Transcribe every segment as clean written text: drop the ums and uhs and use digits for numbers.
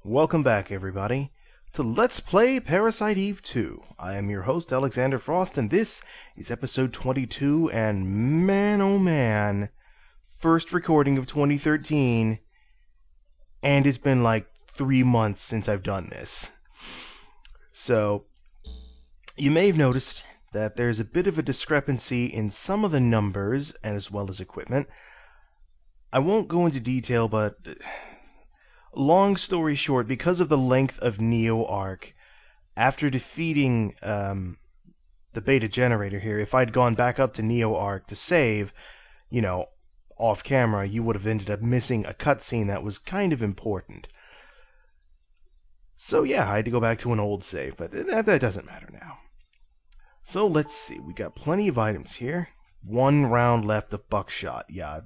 Welcome back, everybody, to Let's Play Parasite Eve 2. I am your host, Alexander Frost, and this is episode 22, and man oh man, first recording of 2013, and it's been like 3 months since I've done this. So, you may have noticed that there's a bit of a discrepancy in some of the numbers, as well as equipment. I won't go into detail, but long story short, because of the length of Neo Arc, after defeating the beta generator here, if I'd gone back up to Neo Arc to save, you know, off camera, you would have ended up missing a cutscene that was kind of important. So yeah, I had to go back to an old save, but that doesn't matter now. So let's see, we got plenty of items here. 1 round left of buckshot. Yeah,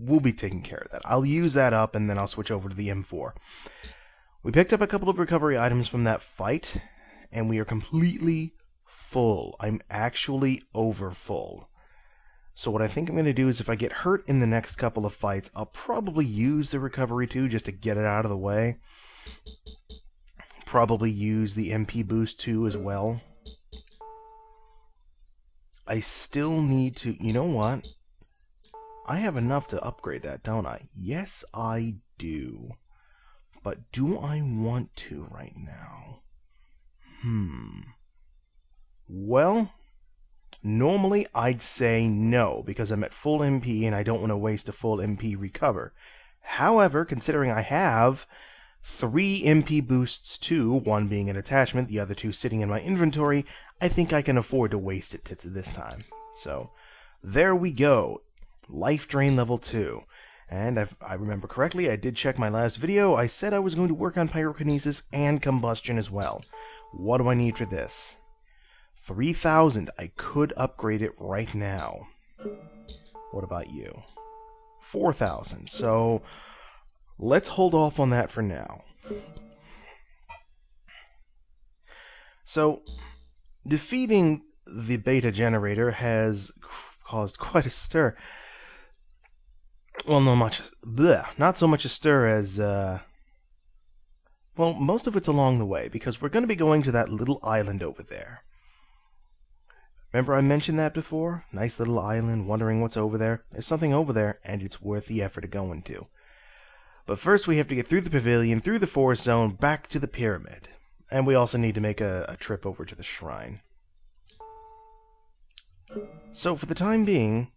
we'll be taking care of that. I'll use that up and then I'll switch over to the M4. We picked up a couple of recovery items from that fight, and we are completely full. I'm actually over full. So what I think I'm going to do is if I get hurt in the next couple of fights, I'll probably use the recovery too, just to get it out of the way. Probably use the MP boost too as well. I still need to, you know what? I have enough to upgrade that, don't I? Yes, I do. But do I want to right now? Well, normally I'd say no, because I'm at full MP and I don't want to waste a full MP recover. However, considering I have 3 MP boosts too, 1 being an attachment, the other 2 sitting in my inventory, I think I can afford to waste it this time. So, there we go. Life Drain level 2. And if I remember correctly, I did check my last video. I said I was going to work on pyrokinesis and combustion as well. What do I need for this? 3,000. I could upgrade it right now. What about you? 4,000. So, let's hold off on that for now. So, defeating the beta generator has caused quite a stir. Well, not so much a stir as, well, most of it's along the way, because we're going to be going to that little island over there. Remember I mentioned that before? Nice little island, wondering what's over there. There's something over there, and it's worth the effort of going to. But first we have to get through the pavilion, through the forest zone, back to the pyramid. And we also need to make a trip over to the shrine. So for the time being,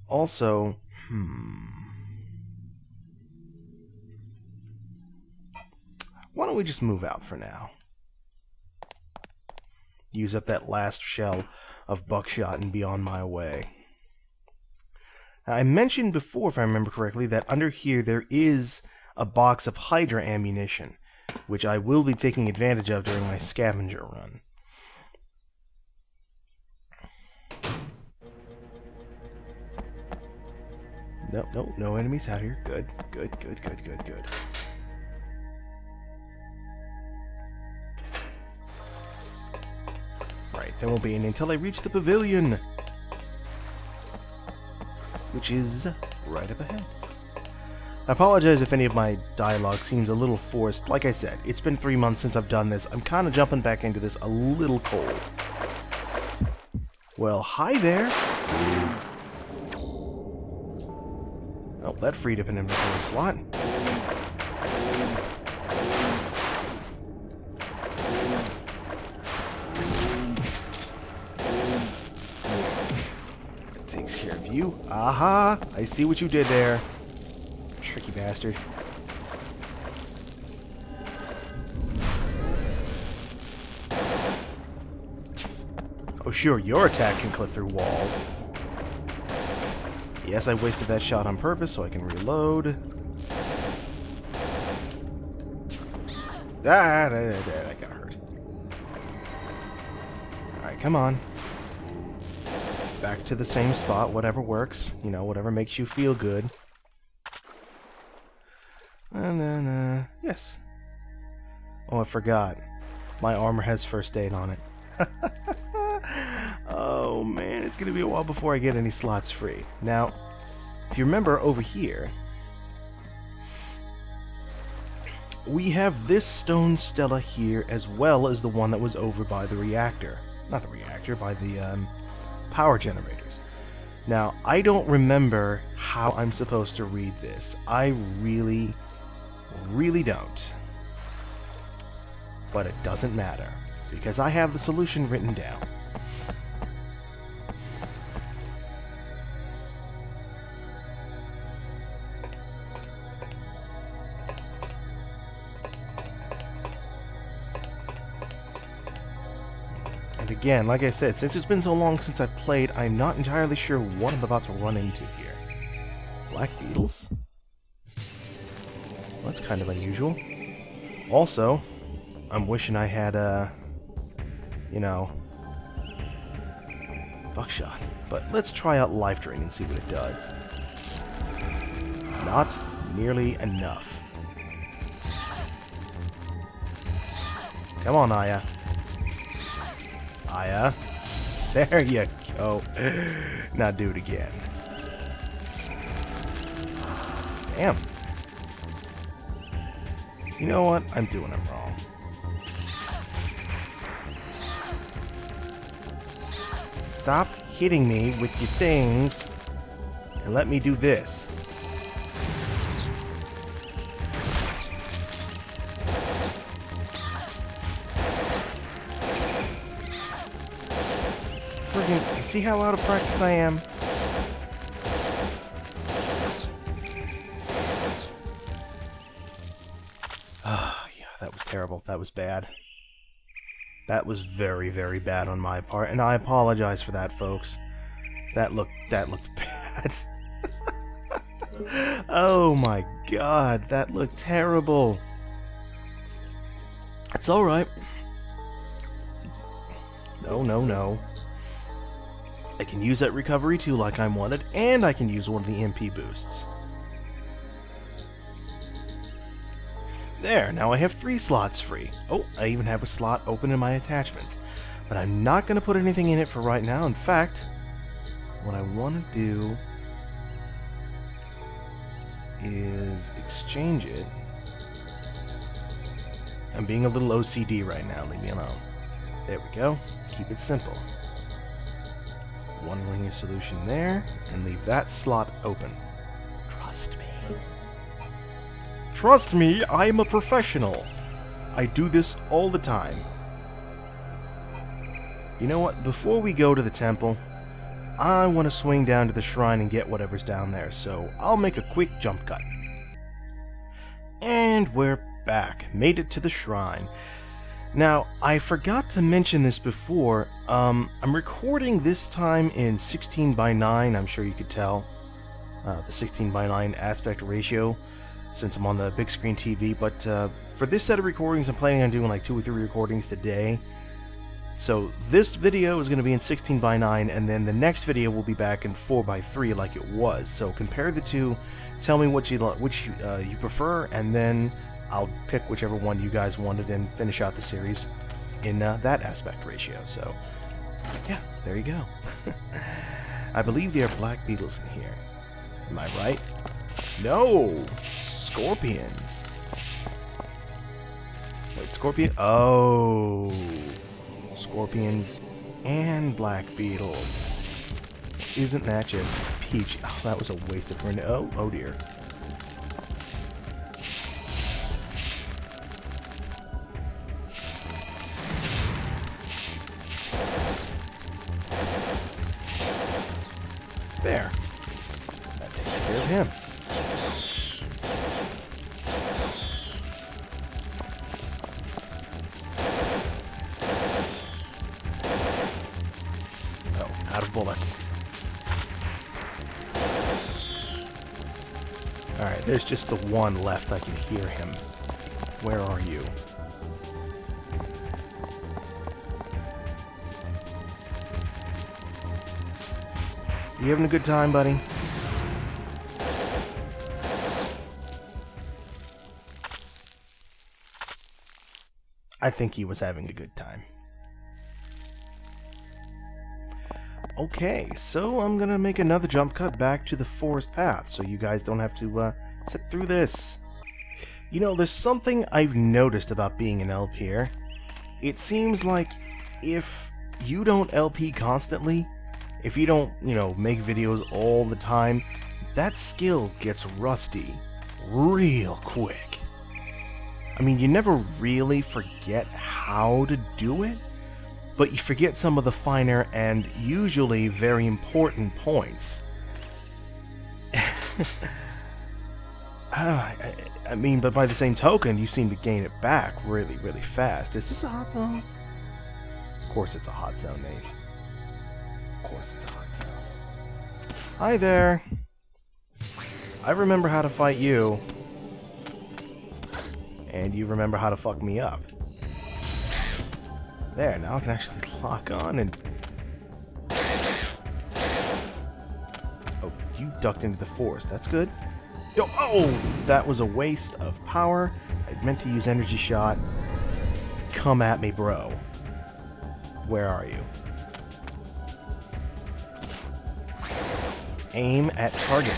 also, why don't we just move out for now? Use up that last shell of buckshot and be on my way. Now, I mentioned before, if I remember correctly, that under here there is a box of Hydra ammunition, which I will be taking advantage of during my scavenger run. Nope, no enemies out here. Good. Right, there won't be any until I reach the pavilion, which is right up ahead. I apologize if any of my dialogue seems a little forced. Like I said, it's been 3 months since I've done this. I'm kind of jumping back into this a little cold. Well, hi there. Oh, that freed up an inventory slot. That takes care of you. Aha! I see what you did there. Tricky bastard. Oh sure, your attack can clip through walls. Yes, I wasted that shot on purpose so I can reload. That got hurt. Alright, come on. Back to the same spot, whatever works. You know, whatever makes you feel good. And then, yes. Oh, I forgot. My armor has first aid on it. Oh man, it's gonna be a while before I get any slots free. Now, if you remember over here, we have this stone stela here, as well as the one that was over by the reactor. Not the reactor, by the power generators. Now, I don't remember how I'm supposed to read this. I really, really don't. But it doesn't matter, because I have the solution written down. And again, like I said, since it's been so long since I've played, I'm not entirely sure what I'm about to run into here. Black beetles? Well, that's kind of unusual. Also, I'm wishing I had, you know, buckshot. But let's try out life drain and see what it does. Not nearly enough. Come on, Aya. Aya. There you go. Now do it again. Damn. You know what? I'm doing it wrong. Stop hitting me with your things and let me do this. Friggin', you see how out of practice I am? Yeah, that was terrible. That was bad. That was very, very bad on my part, and I apologize for that, folks. That looked bad. Oh my god, that looked terrible. It's alright. No. I can use that recovery too like I wanted, and I can use one of the MP boosts. There, now I have 3 slots free. Oh, I even have a slot open in my attachments. But I'm not going to put anything in it for right now. In fact, what I want to do is exchange it. I'm being a little OCD right now, leave me alone. There we go. Keep it simple. 1 linear solution there, and leave that slot open. Trust me, I'm a professional. I do this all the time. You know what? Before we go to the temple, I want to swing down to the shrine and get whatever's down there, so I'll make a quick jump cut. And we're back. Made it to the shrine. Now, I forgot to mention this before. I'm recording this time in 16:9. I'm sure you could tell. The 16:9 aspect ratio, since I'm on the big screen TV, but for this set of recordings I'm planning on doing like 2 or 3 recordings today. So this video is going to be in 16:9, and then the next video will be back in 4:3 like it was. So compare the two, tell me which you prefer, and then I'll pick whichever one you guys wanted and finish out the series in that aspect ratio. So yeah, there you go. I believe there are black beetles in here. Am I right? No! Scorpions. Wait, scorpion? Oh, scorpions and black beetles. Isn't that just peach? Oh, that was a waste of her. Oh dear. There. That takes care of him. Out of bullets. Alright, there's just the one left. I can hear him. Where are you? You having a good time, buddy? I think he was having a good time. Okay, so I'm gonna make another jump cut back to the forest path, so you guys don't have to sit through this. You know, there's something I've noticed about being an LPer. It seems like if you don't LP constantly, if you don't, make videos all the time, that skill gets rusty real quick. I mean, you never really forget how to do it, but you forget some of the finer and usually very important points. I mean, but by the same token, you seem to gain it back really, really fast. Is this a hot zone? Of course it's a hot zone, Nate. Of course it's a hot zone. Hi there. I remember how to fight you. And you remember how to fuck me up. There, now I can actually lock on and... Oh, you ducked into the forest. That's good. Yo, oh! That was a waste of power. I meant to use energy shot. Come at me, bro. Where are you? Aim at target.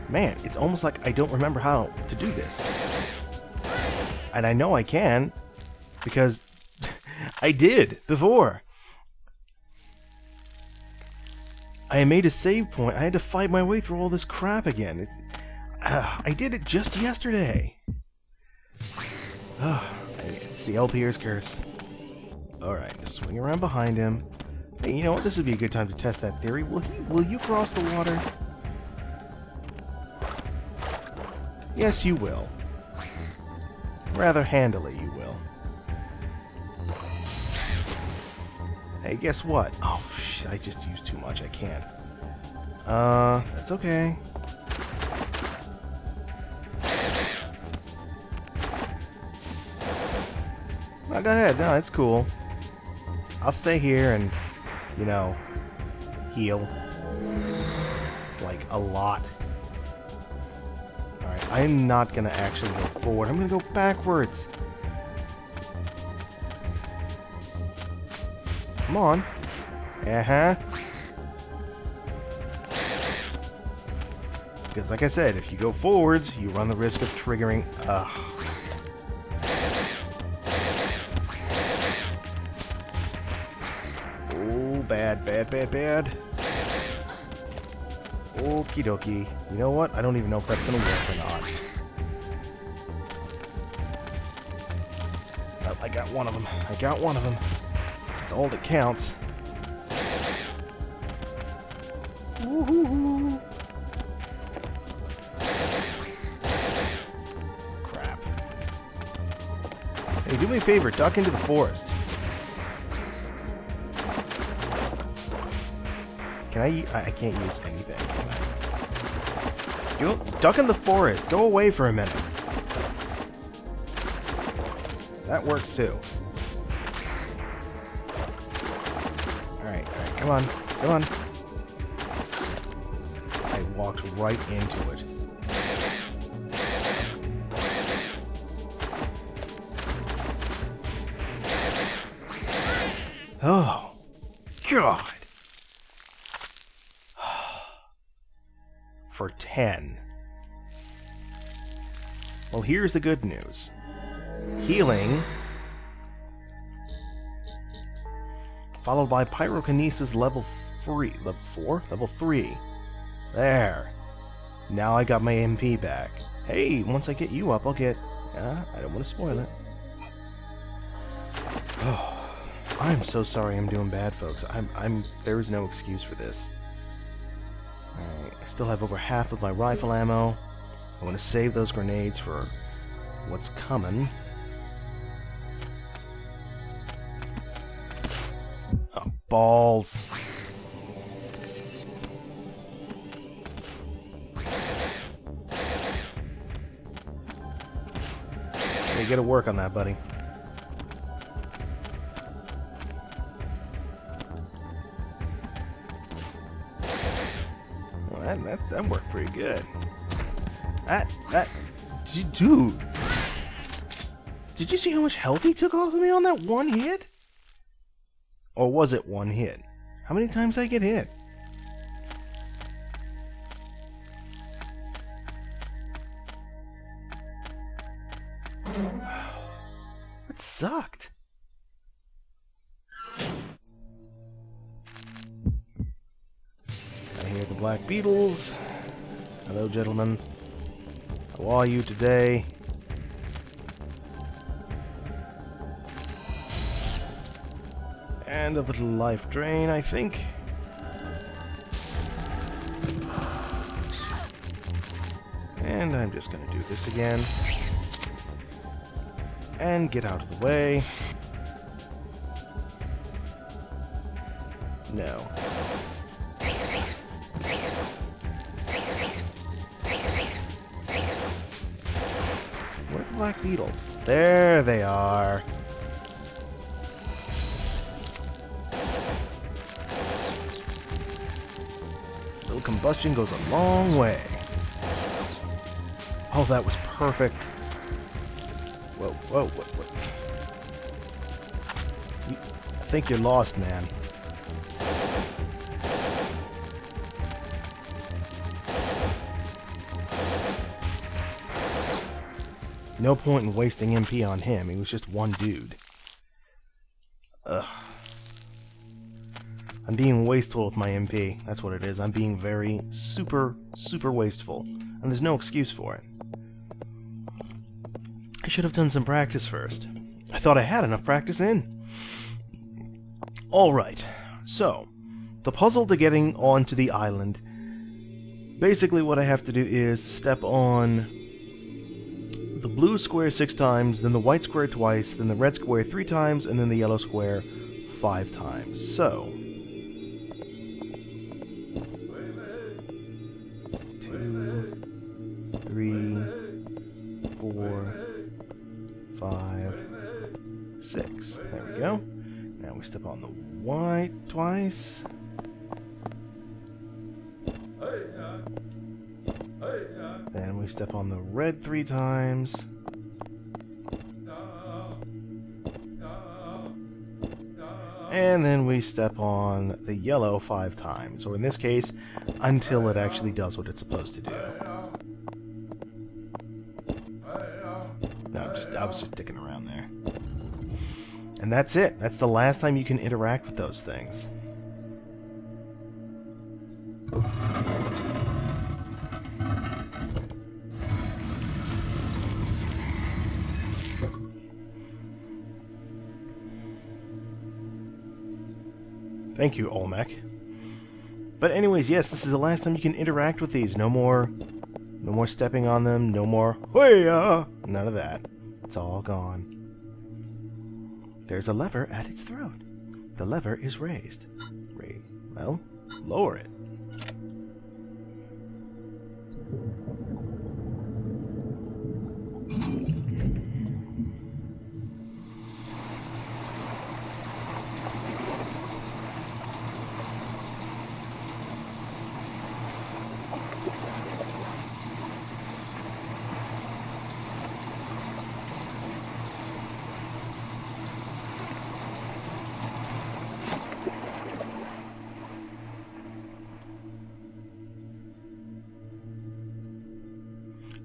Man, it's almost like I don't remember how to do this. And I know I can, because I did before. I made a save point. I had to fight my way through all this crap again. I did it just yesterday. It's the LPer's curse. Alright, just swing around behind him. Hey, you know what? This would be a good time to test that theory. Will you cross the water? Yes, you will. Rather handily, you will. Hey, guess what? Oh, I just used too much. I can't. That's okay. No, go ahead. No, it's cool. I'll stay here and, heal. Like, a lot. Alright, I'm not gonna actually go forward. I'm gonna go backwards. Come on. Uh-huh. Because like I said, if you go forwards, you run the risk of triggering... Oh, bad, bad, bad, bad. Okie dokie. You know what? I don't even know if that's gonna work or not. Oh, I got one of them. I got one of them. That's all that counts. Woohoo! Crap. Hey, do me a favor. Duck into the forest. Can I can't use anything, can I? Duck in the forest. Go away for a minute. That works too. Alright, come on. Come on. I walked right into it. Oh, God. For 10. Well, here's the good news. Healing, followed by pyrokinesis level 3. Level 4? Level 3. There. Now I got my MP back. Hey, once I get you up, I'll get... I don't want to spoil it. Oh, I'm so sorry I'm doing bad, folks. There is no excuse for this. Alright, I still have over half of my rifle ammo. I want to save those grenades for what's coming. Oh, balls. Hey, you gotta work on that, buddy. That worked pretty good. Dude. Did you see how much health he took off of me on that one hit? Or was it one hit? How many times did I get hit? sucked. I hear the Black Beetles. Hello, gentlemen. How are you today? And a little life drain, I think. And I'm just gonna do this again. And get out of the way. No. Where are the Black Beetles? There they are. Little combustion goes a long way. Oh, that was perfect. Whoa, whoa, whoa, whoa. I think you're lost, man. No point in wasting MP on him. He was just one dude. Ugh. I'm being wasteful with my MP. That's what it is. I'm being very super wasteful. And there's no excuse for it. I should have done some practice first. I thought I had enough practice in. Alright, so, the puzzle to getting onto the island. Basically what I have to do is step on the blue square 6 times, then the white square twice, then the red square 3 times, and then the yellow square 5 times. So, 2, 3, 4, 5, 6. There we go. Now we step on the white twice. Then we step on the red 3 times. And then we step on the yellow 5 times. Or in this case, until it actually does what it's supposed to do. No, I was just dicking around there. And that's it. That's the last time you can interact with those things. Thank you, Olmec. But anyways, yes, this is the last time you can interact with these. No more stepping on them. No more, "Hey-ya!" None of that. It's all gone. There's a lever at its throat. The lever is raised. Well, lower it.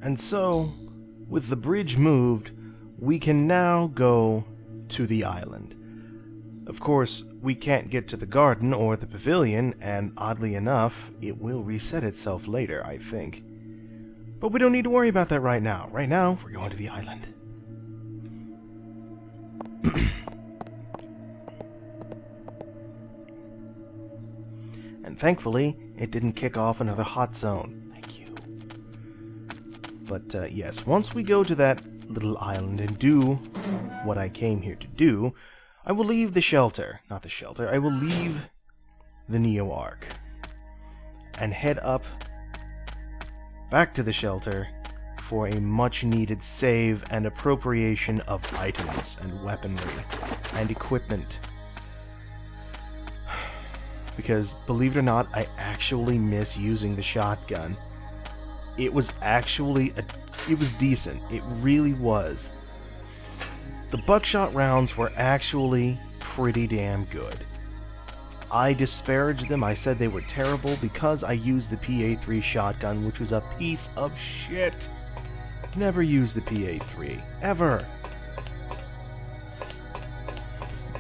And so, with the bridge moved, we can now go to the island. Of course, we can't get to the garden or the pavilion, and oddly enough, it will reset itself later, I think. But we don't need to worry about that right now. Right now, we're going to the island. And thankfully, it didn't kick off another hot zone. But yes, once we go to that little island and do what I came here to do, I will leave the shelter. Not the shelter. I will leave the Neo Arc. And head up back to the shelter for a much-needed save and appropriation of items and weaponry and equipment. Because, believe it or not, I actually miss using the shotgun. It was actually it was decent. It really was. The buckshot rounds were actually pretty damn good. I disparaged them. I said they were terrible because I used the PA3 shotgun, which was a piece of shit. Never use the PA3. Ever.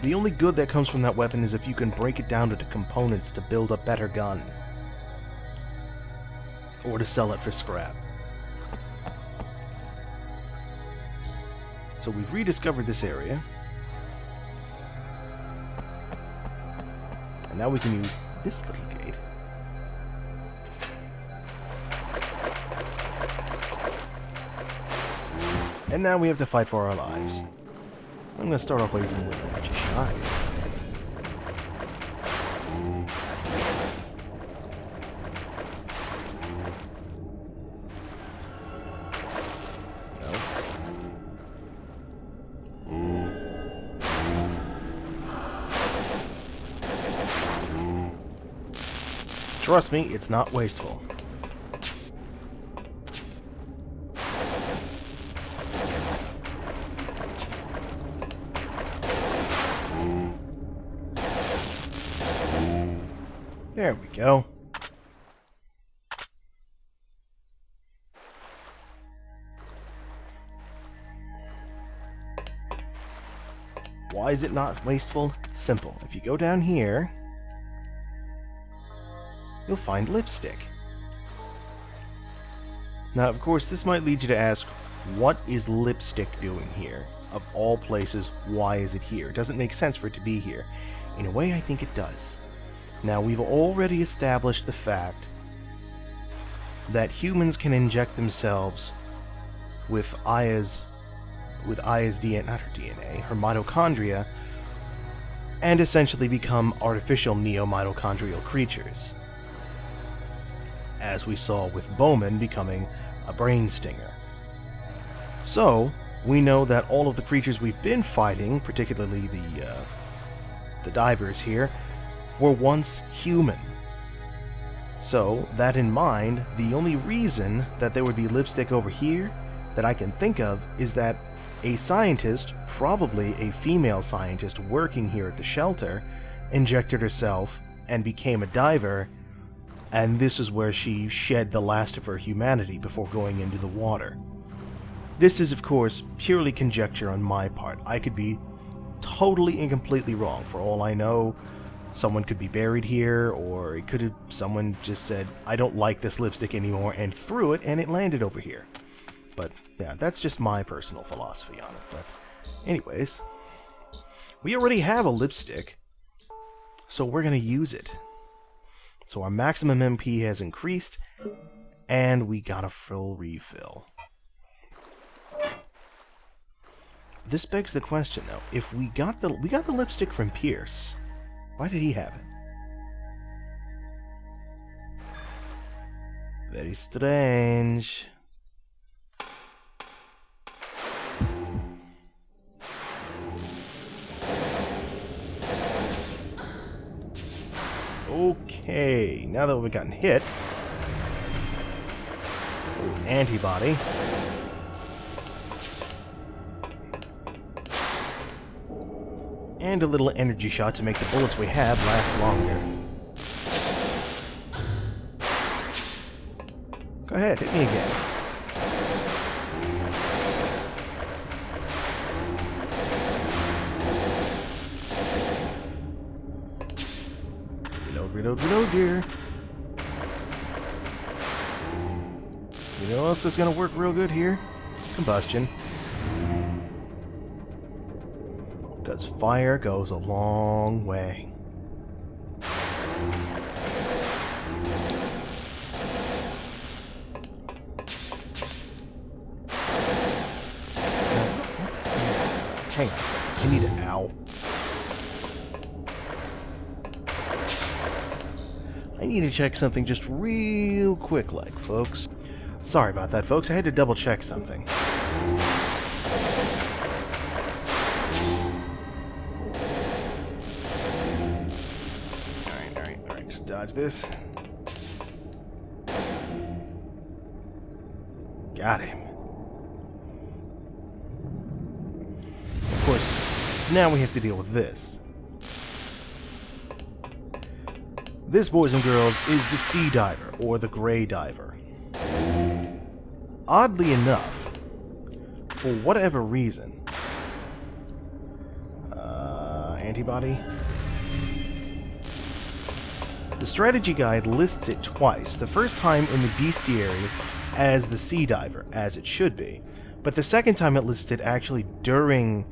The only good that comes from that weapon is if you can break it down into components to build a better gun. Or to sell it for scrap. So we've rediscovered this area. And now we can use this little gate. And now we have to fight for our lives. I'm going to start off using with an energy shot. Trust me, it's not wasteful. There we go. Why is it not wasteful? Simple. If you go down here, you'll find lipstick. Now, of course, this might lead you to ask, what is lipstick doing here? Of all places, why is it here? It doesn't make sense for it to be here. In a way, I think it does. Now, we've already established the fact that humans can inject themselves with Aya's DNA, not her DNA, her mitochondria, and essentially become artificial neo-mitochondrial creatures. As we saw with Bowman becoming a brain stinger. So, we know that all of the creatures we've been fighting, particularly the divers here, were once human. So, that in mind, the only reason that there would be lipstick over here that I can think of is that a scientist, probably a female scientist working here at the shelter, injected herself and became a diver, and this is where she shed the last of her humanity before going into the water. This is, of course, purely conjecture on my part. I could be totally and completely wrong. For all I know, someone could be buried here, or it could have someone just said, I don't like this lipstick anymore, and threw it, and it landed over here. But, yeah, that's just my personal philosophy on it. But, anyways, we already have a lipstick, so we're going to use it. So our maximum MP has increased, and we got a full refill. This begs the question, though. If we got the lipstick from Pierce, why did he have it? Very strange. Okay, now that we've gotten hit, antibody. And a little energy shot to make the bullets we have last longer. Go ahead, hit me again. Reload, dear. You know what else is going to work real good here? Combustion. Because fire goes a long way. Hang on. I need an ow. I need to check something just real quick, like, folks. Sorry about that, folks. I had to double check something. Alright. Just dodge this. Got him. Of course, now we have to deal with this. This, boys and girls, is the sea diver, or the gray diver. Oddly enough, for whatever reason, antibody. The strategy guide lists it twice. The first time in the bestiary as the sea diver, as it should be. But the second time it lists it actually during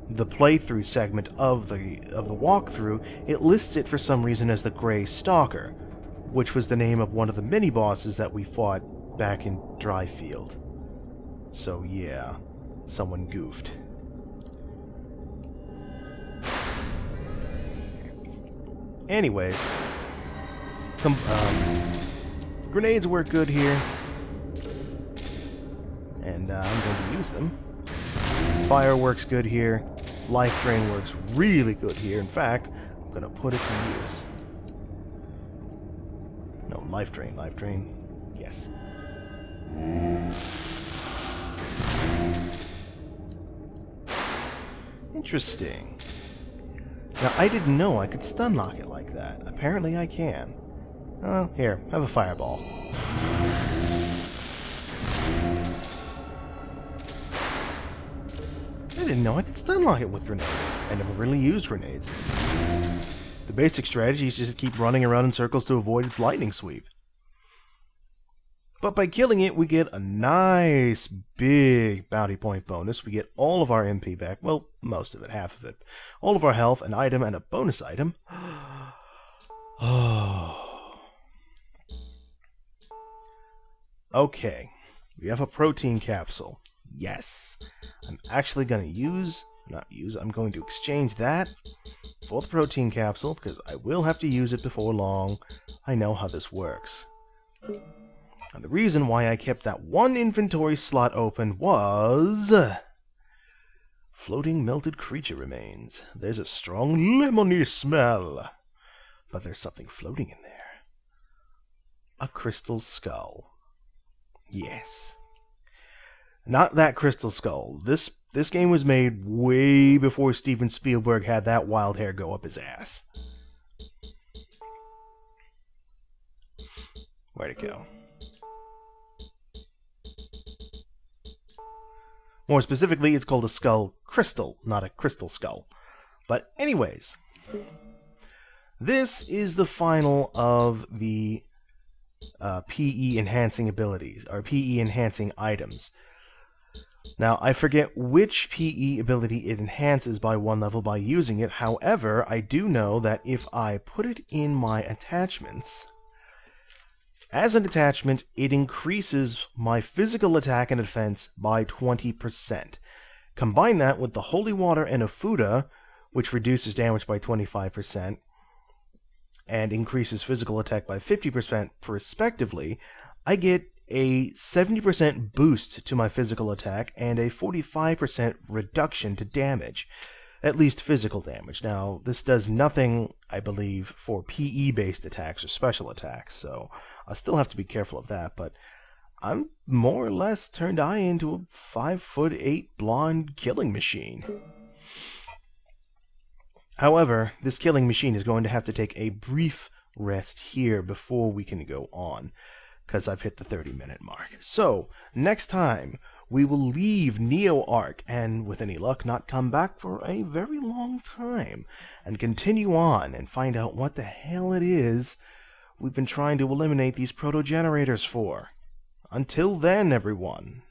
the playthrough segment of the walkthrough, it lists it for some reason as the Grey Stalker, which was the name of one of the mini-bosses that we fought back in Dryfield. So yeah, someone goofed. Anyways, grenades work good here, and I'm going to use them. Fire works good here. Life Drain works really good here. In fact, I'm going to put it to use. No, Life Drain. Yes. Interesting. Now, I didn't know I could stun lock it like that. Apparently I can. Oh, here, have a fireball. I didn't know I could stun lock it with grenades. I never really used grenades. The basic strategy is just to keep running around in circles to avoid its lightning sweep. But by killing it, we get a nice big bounty point bonus. We get all of our MP back. Well, most of it, half of it. All of our health, an item, and a bonus item. Oh. Okay. We have a protein capsule. Yes. I'm actually going to I'm going to exchange that for the protein capsule, because I will have to use it before long. I know how this works. And the reason why I kept that one inventory slot open was... floating melted creature remains. There's a strong lemony smell. But there's something floating in there. A crystal skull. Yes. Not that crystal skull. This game was made way before Steven Spielberg had that wild hair go up his ass. Where'd it go? More specifically, it's called a skull crystal, not a crystal skull. But anyways, this is the final of the PE enhancing abilities, or PE enhancing items. Now, I forget which PE ability it enhances by one level by using it. However, I do know that if I put it in my attachments, as an attachment, it increases my physical attack and defense by 20%. Combine that with the Holy Water and Afuda, which reduces damage by 25%, and increases physical attack by 50% respectively, I get a 70% boost to my physical attack and a 45% reduction to damage. At least physical damage. Now, this does nothing, I believe, for PE-based attacks or special attacks, so I'll still have to be careful of that, but I'm more or less turned into a 5'8" blonde killing machine. However, this killing machine is going to have to take a brief rest here before we can go on, because I've hit the 30-minute mark. So, next time, we will leave Neo Arc, and with any luck, not come back for a very long time, and continue on and find out what the hell it is we've been trying to eliminate these proto-generators for. Until then, everyone,